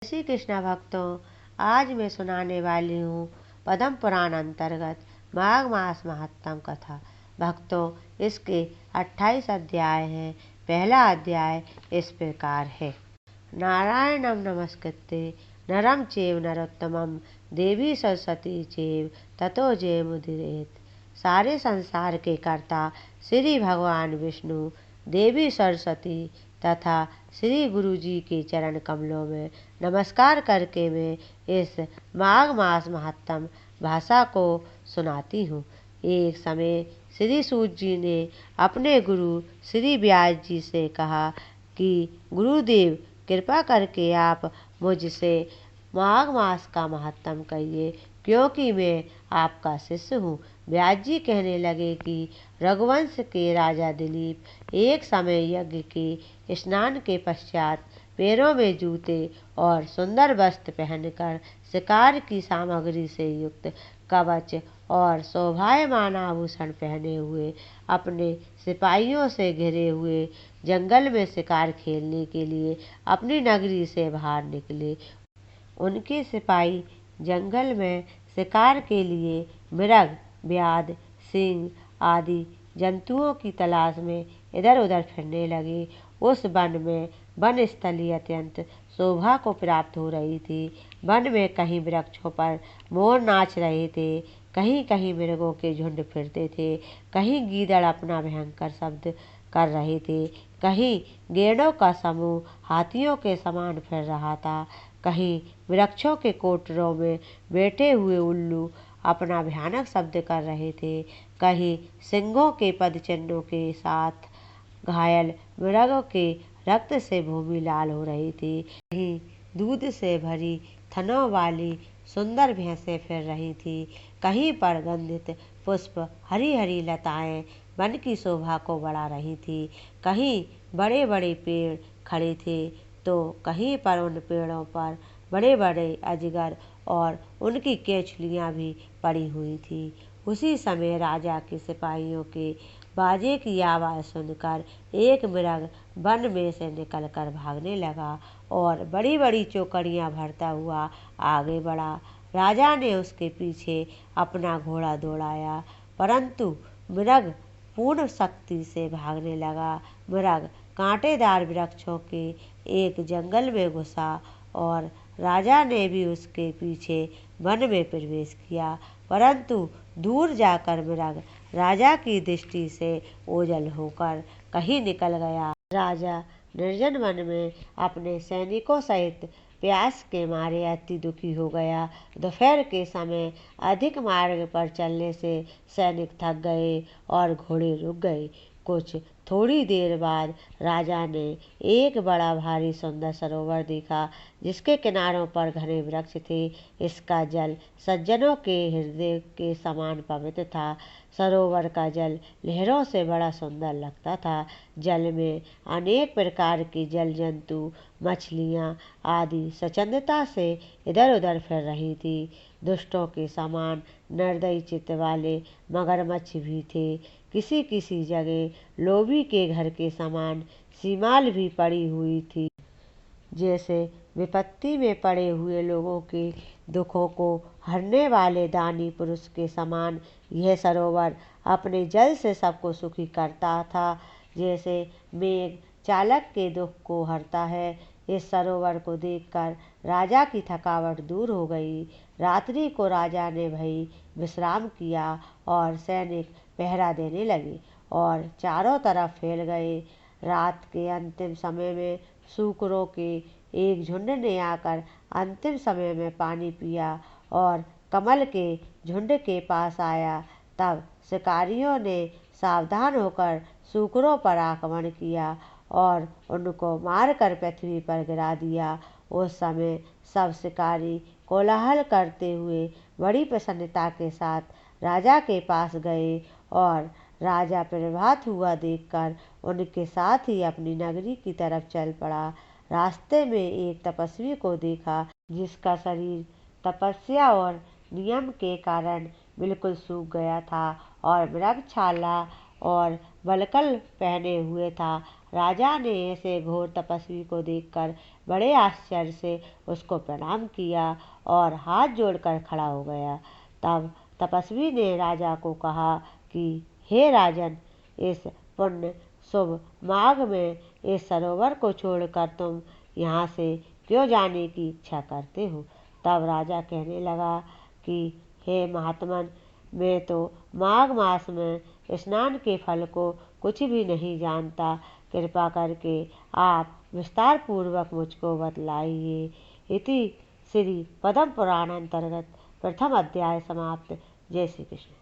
श्री कृष्ण भक्तों, आज मैं सुनाने वाली हूँ पद्म पुराण अंतर्गत माघ मास महात्म कथा। भक्तों, इसके 28 अध्याय हैं। पहला अध्याय इस प्रकार है। नारायणं नमस्कृत्य नरं चैव नरोत्तमं देवी सरस्वती चैव ततो जयमुदीरयेत्। सारे संसार के कर्ता श्री भगवान विष्णु, देवी सरस्वती तथा श्री गुरु जी के चरण कमलों में नमस्कार करके मैं इस माघ मास महात्म भाषा को सुनाती हूँ। एक समय श्री सूत जी ने अपने गुरु श्री व्यास जी से कहा कि गुरुदेव, कृपा करके आप मुझसे माघ मास का महात्म कहिए, क्योंकि मैं आपका शिष्य हूँ। व्यास जी कहने लगे कि रघुवंश के राजा दिलीप एक समय यज्ञ के स्नान के पश्चात पैरों में जूते और सुंदर वस्त्र पहनकर शिकार की सामग्री से युक्त कवच और शोभायमान आभूषण पहने हुए अपने सिपाहियों से घिरे हुए जंगल में शिकार खेलने के लिए अपनी नगरी से बाहर निकले। उनके सिपाही जंगल में शिकार के लिए मृग, व्याध, सिंह आदि जंतुओं की तलाश में इधर उधर फिरने लगे। उस वन में वन स्थली अत्यंत शोभा को प्राप्त हो रही थी। वन में कहीं वृक्षों पर मोर नाच रहे थे, कहीं कहीं मृगों के झुंड फिरते थे, कहीं गीदड़ अपना भयंकर शब्द कर रहे थे, कहीं गैंडों का समूह हाथियों के समान फिर रहा था, कहीं वृक्षों के कोटरों में बैठे हुए उल्लू अपना भयानक शब्द कर रहे थे, कहीं सिंहों के पदचिन्हों के साथ घायल मृगों के रक्त से भूमि लाल हो रही थी, कहीं दूध से भरी थनों वाली सुंदर भैंसें फिर रही थी, कहीं पर गंधित पुष्प हरी हरी लताएं वन की शोभा को बढ़ा रही थी, कहीं बड़े बड़े पेड़ खड़े थे तो कहीं पर उन पेड़ों पर बड़े बड़े अजगर और उनकी केंचुलियाँ भी पड़ी हुई थी। उसी समय राजा के सिपाहियों के बाजे की आवाज़ सुनकर एक मृग वन में से निकलकर भागने लगा और बड़ी बड़ी चौकड़ियाँ भरता हुआ आगे बढ़ा। राजा ने उसके पीछे अपना घोड़ा दौड़ाया, परंतु मृग पूर्ण शक्ति से भागने लगा। मृग कांटेदार वृक्षों के एक जंगल में घुसा और राजा ने भी उसके पीछे वन में प्रवेश किया, परंतु दूर जाकर मृग राजा की दृष्टि से ओझल होकर कहीं निकल गया। राजा निर्जन वन में अपने सैनिकों सहित प्यास के मारे अति दुखी हो गया। दोपहर के समय अधिक मार्ग पर चलने से सैनिक थक गए और घोड़े रुक गए। कुछ थोड़ी देर बाद राजा ने एक बड़ा भारी सुंदर सरोवर देखा, जिसके किनारों पर घने वृक्ष थे। इसका जल सज्जनों के हृदय के समान पवित्र था। सरोवर का जल लहरों से बड़ा सुंदर लगता था। जल में अनेक प्रकार के जल जंतु, मछलियाँ आदि स्वच्छंदता से इधर उधर फिर रही थी। दुष्टों के समान निर्दयी चित्त वाले मगरमच्छ भी थे। किसी किसी जगह लोभी के घर के समान सीमाल भी पड़ी हुई थी। जैसे विपत्ति में पड़े हुए लोगों के दुखों को हरने वाले दानी पुरुष के समान यह सरोवर अपने जल से सबको सुखी करता था। जैसे मेघ चालक के दुख को हरता है, इस सरोवर को देखकर राजा की थकावट दूर हो गई। रात्रि को राजा ने भई विश्राम किया और सैनिक पहरा देने लगे और चारों तरफ फैल गए। रात के अंतिम समय में सूकरों के एक झुंड ने आकर अंतिम समय में पानी पिया और कमल के झुंड के पास आया। तब शिकारियों ने सावधान होकर सूकरों पर आक्रमण किया और उनको मारकर पृथ्वी पर गिरा दिया। उस समय सब शिकारी कोलाहल करते हुए बड़ी प्रसन्नता के साथ राजा के पास गए और राजा प्रभात हुआ देखकर उनके साथ ही अपनी नगरी की तरफ चल पड़ा। रास्ते में एक तपस्वी को देखा, जिसका शरीर तपस्या और नियम के कारण बिल्कुल सूख गया था और मृगछाला और वल्कल पहने हुए था। राजा ने ऐसे घोर तपस्वी को देखकर बड़े आश्चर्य से उसको प्रणाम किया और हाथ जोड़कर खड़ा हो गया। तब तपस्वी ने राजा को कहा कि हे राजन, इस पुण्य शुभ माघ में इस सरोवर को छोड़कर तुम यहाँ से क्यों जाने की इच्छा करते हो। तब राजा कहने लगा कि हे महात्मन, मैं तो माघ मास में स्नान के फल को कुछ भी नहीं जानता। कृपा करके आप विस्तार पूर्वक मुझको बतलाइए। इति श्री पद्म पुराण अंतर्गत प्रथम अध्याय समाप्त। जय श्री कृष्ण।